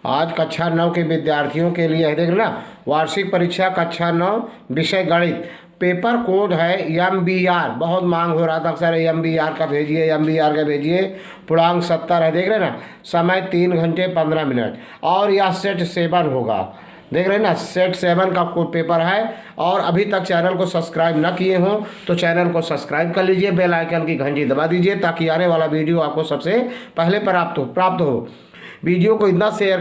आज कक्षा 9 के विद्यार्थियों के लिए है, देख ना, वार्षिक परीक्षा कक्षा 9 विषय गणित, पेपर कोड है MBR। बहुत मांग हो रहा था अक्सर, MBR का भेजिए, MBR का भेजिए। पूर्णांक 70 है, देख रहे ना। समय 3 घंटे 15 मिनट। और यह सेट 7 होगा, देख रहे हैं ना, सेट 7 का कोड पेपर है। और अभी तक चैनल को सब्सक्राइब ना किए हो तो चैनल को सब्सक्राइब कर लीजिए, बेल आइकन की घंटी दबा दीजिए ताकि आने वाला वीडियो आपको सबसे पहले प्राप्त हो। वीडियो को इतना शेयर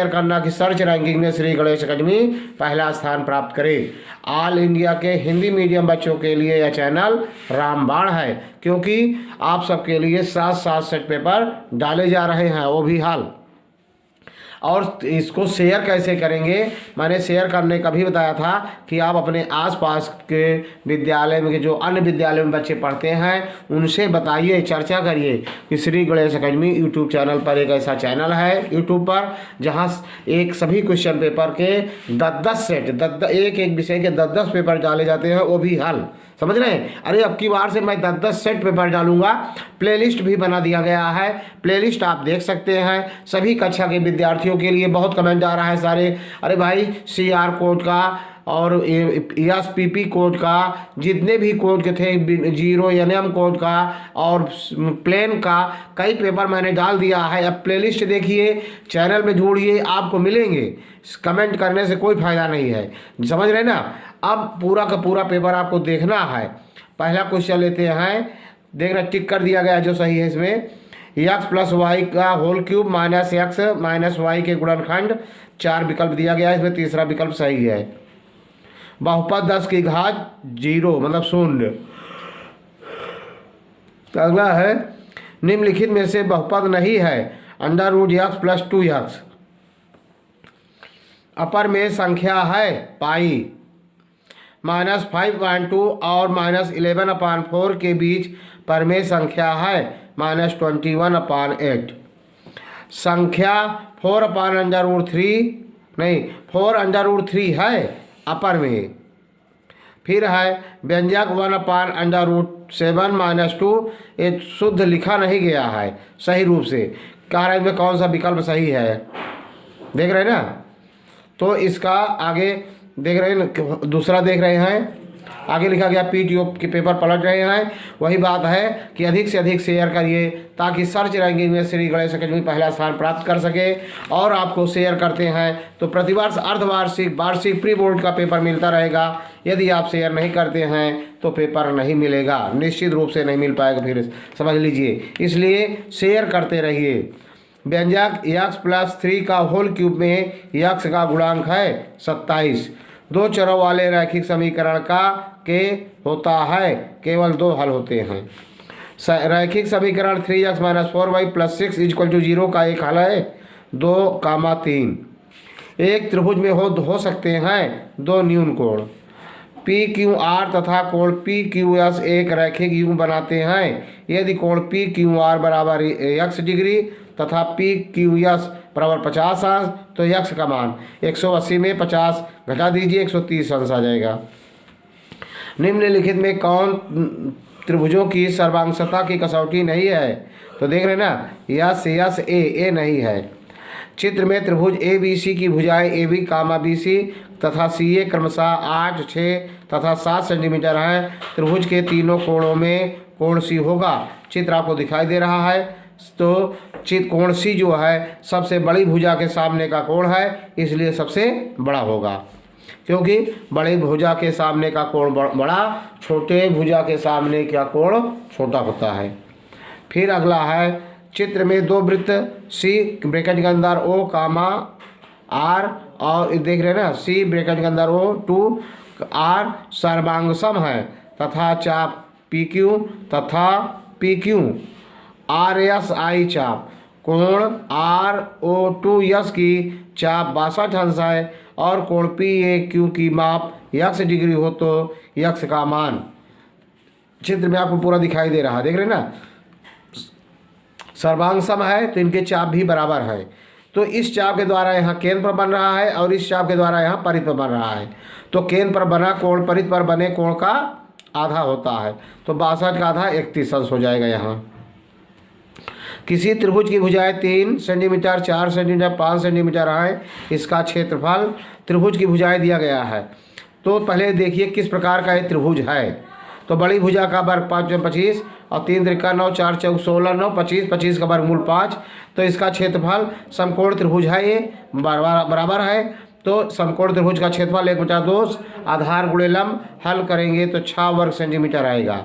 करना कि सर्च रैंकिंग में श्री गणेश अकेडमी पहला स्थान प्राप्त करे। ऑल इंडिया के हिंदी मीडियम बच्चों के लिए यह चैनल रामबाण है, क्योंकि आप सबके लिए 7 सेट पेपर डाले जा रहे हैं, वो भी हाल। और इसको शेयर कैसे करेंगे, मैंने शेयर करने का भी बताया था कि आप अपने आसपास के विद्यालय में, जो अन्य विद्यालय में बच्चे पढ़ते हैं, उनसे बताइए, चर्चा करिए कि Shri Ganesh academy YouTube channel पर एक ऐसा चैनल है यूट्यूब पर जहां एक सभी क्वेश्चन पेपर के 10 सेट, एक विषय के 10 पेपर डाले जाते हैं, वो भी हल। समझ रहे हैं? अरे अब की बार से मैं 10 सेट पेपर डालूंगा। प्लेलिस्ट भी बना दिया गया है, प्लेलिस्ट आप देख सकते हैं सभी कक्षा के विद्यार्थियों के लिए। बहुत कमेंट आ रहा है सारे, अरे भाई CR कोड का और ESPP कोड का, जितने भी कोड के थे, 0 NM कोड का और प्लेन का, कई पेपर मैंने डाल दिया है। अब प्लेलिस्ट देखिए, चैनल में जोड़िए, आपको मिलेंगे। कमेंट करने से कोई फ़ायदा नहीं है, समझ रहे ना। अब पूरा का पूरा पेपर आपको देखना है। पहला क्वेश्चन लेते हैं, देखना टिक कर दिया गया है जो सही है इसमें। x + y का होल क्यूब -x - y के गुणनखंड, 4 विकल्प दिया गया है, इसमें तीसरा विकल्प सही है। बहुपद 10 की घात 0 मतलब 0। अगला है, निम्नलिखित में से बहुपद नहीं है, √x + 2x। अपर में संख्या है पाई, -5.2 और -11/4 के बीच परमेय संख्या है -21/8। संख्या 4/√3 नहीं 4√3 है अपर में। फिर है व्यंजक 1/√7 - 2, ये शुद्ध लिखा नहीं गया है सही रूप से। कार्य में कौन सा विकल्प सही है, देख रहे हैं ना। तो इसका आगे देख रहे हैं, दूसरा देख रहे हैं, आगे लिखा गया PTO के पेपर पलट रहे हैं। वही बात है कि अधिक से अधिक शेयर करिए ताकि सर्च रैंकिंग में श्री गणेश अकेडमी पहला स्थान प्राप्त कर सके। और आपको शेयर करते हैं तो प्रतिवर्ष अर्धवार्षिक, वार्षिक, प्री बोर्ड का पेपर मिलता रहेगा। यदि आप शेयर नहीं करते हैं तो पेपर नहीं मिलेगा, निश्चित रूप से नहीं मिल पाएगा, फिर समझ लीजिए। इसलिए शेयर करते रहिए। व्यंजक x + 3 का होल क्यूब में x का गुणांक है 27। 2 चरों वाले रैखिक समीकरण का के होता है, केवल 2 हल होते हैं। रैखिक समीकरण 3x - 4y + 6 = 0 का एक हल है 2, 3। एक त्रिभुज में हो सकते हैं 2 न्यून कोण PQR तथा कोण PQS एक रैखिक युग्म बनाते हैं यदि कोण PQR = x डिग्री तथा PQS = 50 अंश, तो x का मान 180 में 50 घटा दीजिए 130 अंश आ जाएगा। निम्नलिखित में कौन त्रिभुजों की सर्वांशता की कसौटी नहीं है, तो देख रहे हैं ना, यस ए नहीं है। चित्र में त्रिभुज ABC की भुजाएं AB, BC तथा CA क्रमशः 8, 6 तथा 7 सेंटीमीटर हैं। त्रिभुज के तीनों कोणों में कोण C होगा। चित्र आपको दिखाई दे रहा है। तो कोण C जो है सबसे बड़ी भुजा के सामने का कोण है, इसलिए सबसे बड़ा होगा, क्योंकि बड़ी भुजा के सामने का कोण बड़ा, छोटे भुजा के सामने का कोण छोटा होता है। फिर अगला है, चित्र में 2 वृत्त C ब्रैकेट के अंदर O, R और देख रहे हैं ना, C ब्रैकेट के अंदर O, 2 R सर्वांगसम है तथा चाप PQ तथा PQ RSI चाप। कोण RO2S की चाप 62 अंश है और कोण PAQ की माप x डिग्री हो तो x का मान चित्र में आपको पूरा दिखाई दे रहा है, देख रहे हैं ना। सर्वांगसम है तो इनके चाप भी बराबर है। तो इस चाप के द्वारा यहाँ केंद्र पर बन रहा है और इस चाप के द्वारा यहाँ परिध पर बन रहा है। तो केंद्र पर बना कोण परिध पर बने कोण का आधा होता है, तो 62 का आधा 31 अंश हो जाएगा यहाँ। किसी त्रिभुज की भुजाएं 3 सेंटीमीटर, 4 सेंटीमीटर, 5 सेंटीमीटर हैं, इसका क्षेत्रफल त्रिभुज की भुजाएं दिया गया है। तो पहले देखिए किस प्रकार का ये त्रिभुज है। तो बड़ी भुजा का वर्ग 5 × 25 और 3 त्रिका 9, 4 चौक 16, 9 25, 25 का वर्गमूल 5। तो इसका क्षेत्रफल समकोण त्रिभुज है, ये बराबर है। तो समकोण त्रिभुज का क्षेत्रफल 1/2 आधार गुणे लंब, हल करेंगे तो 6 वर्ग सेंटीमीटर आएगा।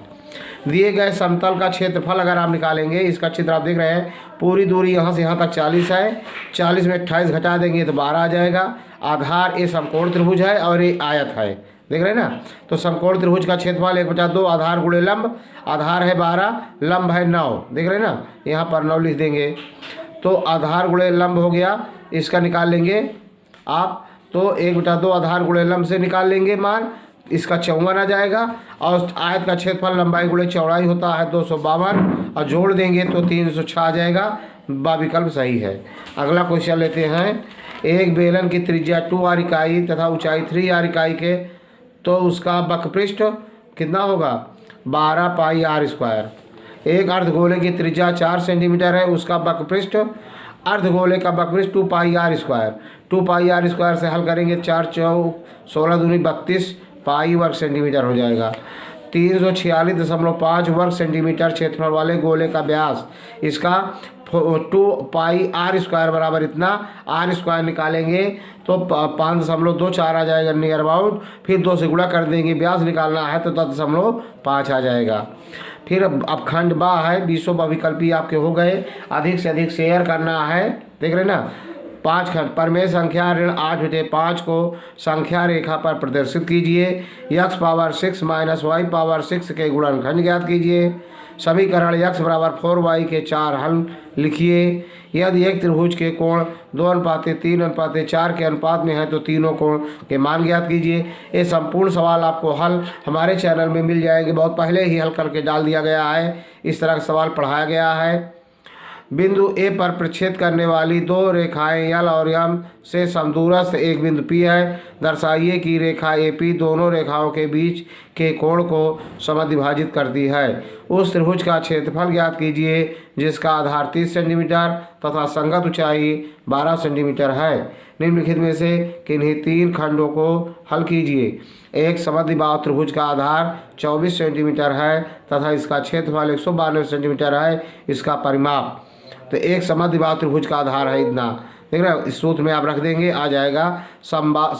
दिए गए समतल का क्षेत्रफल अगर आप निकालेंगे, इसका चित्र आप देख रहे हैं, पूरी दूरी यहाँ से यहाँ तक 40 है, 40 में 28 घटा देंगे तो 12 आ जाएगा। आधार ये समकोण त्रिभुज है और ये आयत है, देख रहे हैं ना। तो समकोण त्रिभुज का क्षेत्रफल 1/2 आधार गुणे लंब, आधार है 12, लंब है 9, देख रहे हैं ना, यहाँ पर 9 लिख देंगे। तो आधार गुणे लंब हो गया, इसका निकाल लेंगे आप। तो 1/2 आधार गुणे लंब से निकाल लेंगे मान, इसका 54 आ जाएगा। और आयत का क्षेत्रफल लंबाई गुणे चौड़ाई होता है 252, और जोड़ देंगे तो 306 आ जाएगा। विकल्प सही है। अगला क्वेश्चन लेते हैं। एक बेलन की त्रिज्या 2r इकाई तथा ऊंचाई 3r इकाई के, तो उसका वक्रपृष्ठ कितना होगा 12 पाई r स्क्वायर। एक अर्धगोले की त्रिज्या 4 सेंटीमीटर है, उसका वक्रपृष्ठ, अर्धगोले का वक्रपृष्ठ 2 पाई r स्क्वायर। 2 पाई r स्क्वायर से हल करेंगे, 4 चौक 16 दूनी 32 पाई वर्ग सेंटीमीटर हो जाएगा। 346.5 वर्ग सेंटीमीटर क्षेत्रफल वाले गोले का व्यास, इसका 2 पाई r स्क्वायर बराबर इतना, r स्क्वायर निकालेंगे तो 5.24 आ जाएगा नियर अबाउट। फिर 2 से गुणा कर देंगे, व्यास निकालना है तो 10.5 आ जाएगा। फिर अब खंड बा है, 20 विकल्पी आपके हो गए। अधिक से अधिक शेयर करना है, देख रहे ना। 5 खंड पर में संख्या ऋण 8/5 को संख्या रेखा पर प्रदर्शित कीजिए। x power 6 minus Y power 6 के गुणनखंड ज्ञात कीजिए। समीकरण x बराबर 4y के 4 हल लिखिए। यदि एक त्रिभुज के कोण 2:3:4 के अनुपात में है तो तीनों कोण के मान ज्ञात कीजिए। ये संपूर्ण सवाल आपको हल हमारे चैनल में मिल जाएंगे, बहुत पहले ही हल करके डाल दिया गया है। इस तरह का सवाल पढ़ाया गया है। बिंदु ए पर प्रक्षेद करने वाली 2 रेखाएं यल और यम से समदूरस्थ एक बिंदु पी है। दर्शाइए कि रेखा एपी दोनों रेखाओं के बीच के कोण को समद्विभाजित करती है। उस त्रिभुज का क्षेत्रफल ज्ञात कीजिए जिसका आधार 30 सेंटीमीटर तथा संगत ऊंचाई 12 सेंटीमीटर है। निम्नलिखित में से किन्हीं 3 खंडों को हल कीजिए। एक समद्विबाहु त्रिभुज का आधार 24 सेंटीमीटर है तथा इसका क्षेत्रफल 192 सेंटीमीटर है। इसका परिमाप, तो एक समद्विबाहु त्रिभुज का आधार है इतना, देख रहे हो। इस सूत्र में आप रख देंगे, आ जाएगा समबाहु,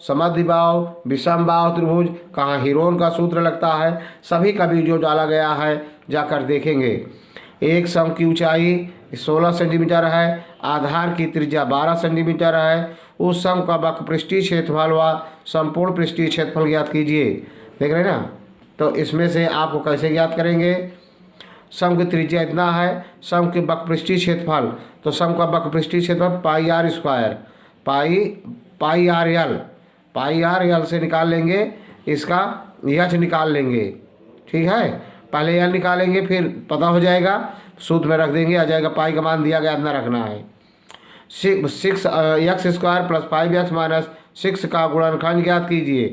समद्विबाहु, विषमबाहु त्रिभुज। कहाँ हीरोन का सूत्र लगता है, सभी का वीडियो डाला गया है, जाकर देखेंगे। एक सम की ऊंचाई 16 सेंटीमीटर है, आधार की त्रिज्या 12 सेंटीमीटर है। उस सम का वक्रपृष्ठीय क्षेत्रफल व संपूर्ण पृष्ठीय क्षेत्रफल ज्ञात कीजिए, देख रहे हैं ना। तो इसमें से आपको कैसे ज्ञात करेंगे, सम की त्रिज्या इतना है, सम के वक्रपृष्ठीय क्षेत्रफल, तो सम का वक्रपृष्ठीय क्षेत्रफल पाई r स्क्वायर, पाई r यल से निकाल लेंगे, इसका यच निकाल लेंगे, ठीक है। पहले यल निकालेंगे फिर पता हो जाएगा, सूत्र में रख देंगे, आ जाएगा। पाई का मान दिया गया इतना रखना है। 6x square plus 5x minus 6 का गुणनखंड ज्ञात कीजिए,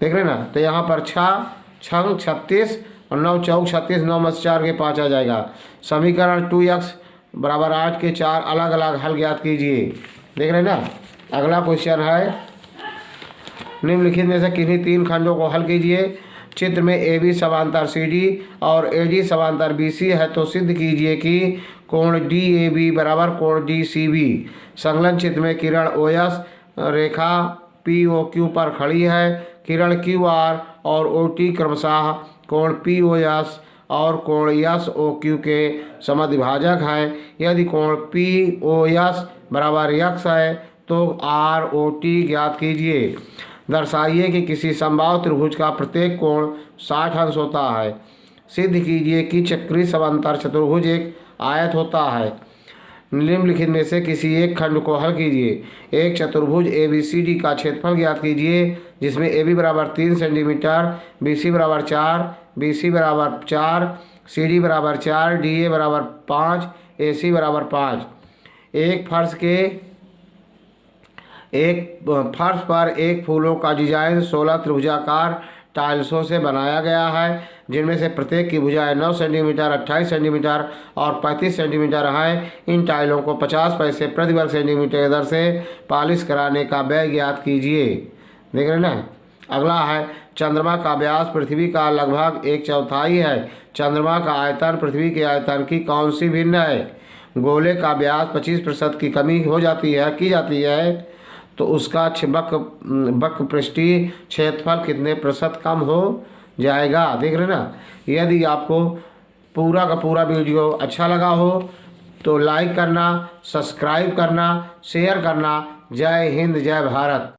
देख रहे ना। तो यहाँ पर 6 36 और 9 चौक 36, 9 में 4 के 5 आ जाएगा। समीकरण 2x बराबर 8 के 4 अलग अलग हल ज्ञात कीजिए, देख रहे हैं ना। अगला क्वेश्चन है, निम्नलिखित में से किन्हीं 3 खंडों को हल कीजिए। चित्र में AB समांतर CD और AD समांतर BC है, तो सिद्ध कीजिए कि कोण DAB बराबर कोण DCB। संलग्न चित्र में किरण OS रेखा POQ पर खड़ी है। किरण QR और OT क्रमशः कोण POS और कोण SOQ के समद्विभाजक हैं। यदि कोण POS बराबर x है तो ROT ज्ञात कीजिए। दर्शाइए कि किसी समबाहु त्रिभुज का प्रत्येक कोण 60 अंश होता है। सिद्ध कीजिए कि चक्रीय समांतर चतुर्भुज एक आयत होता है। निम्नलिखित में से किसी एक खंड को हल कीजिए। एक चतुर्भुज ABCD का क्षेत्रफल ज्ञात कीजिए जिसमें AB बराबर 3 सेंटीमीटर, BC बराबर 4, BC बराबर 4, CD बराबर 4, DA बराबर 5, AC बराबर 5। एक फर्श पर एक फूलों का डिजाइन 16 त्रिभुजाकार टाइल्सों से बनाया गया है, जिनमें से प्रत्येक की भुजाएं 9 सेंटीमीटर, 28 सेंटीमीटर और 35 सेंटीमीटर हैं। इन टाइलों को 50 पैसे प्रति वर्ग सेंटीमीटर की दर से पॉलिश कराने का व्यय ज्ञात कीजिए। देख रहे हैं ना। अगला है, चंद्रमा का व्यास पृथ्वी का लगभग 1/4 है। चंद्रमा का आयतन पृथ्वी के आयतन की कौन सी भिन्न है? गोले का व्यास 25% की कमी की जाती है तो उसका वक्र पृष्ठीय क्षेत्रफल कितने प्रतिशत कम हो जाएगा? देख रहे ना। यदि आपको पूरा का पूरा वीडियो अच्छा लगा हो तो लाइक करना, सब्सक्राइब करना, शेयर करना। जय हिंद, जय भारत।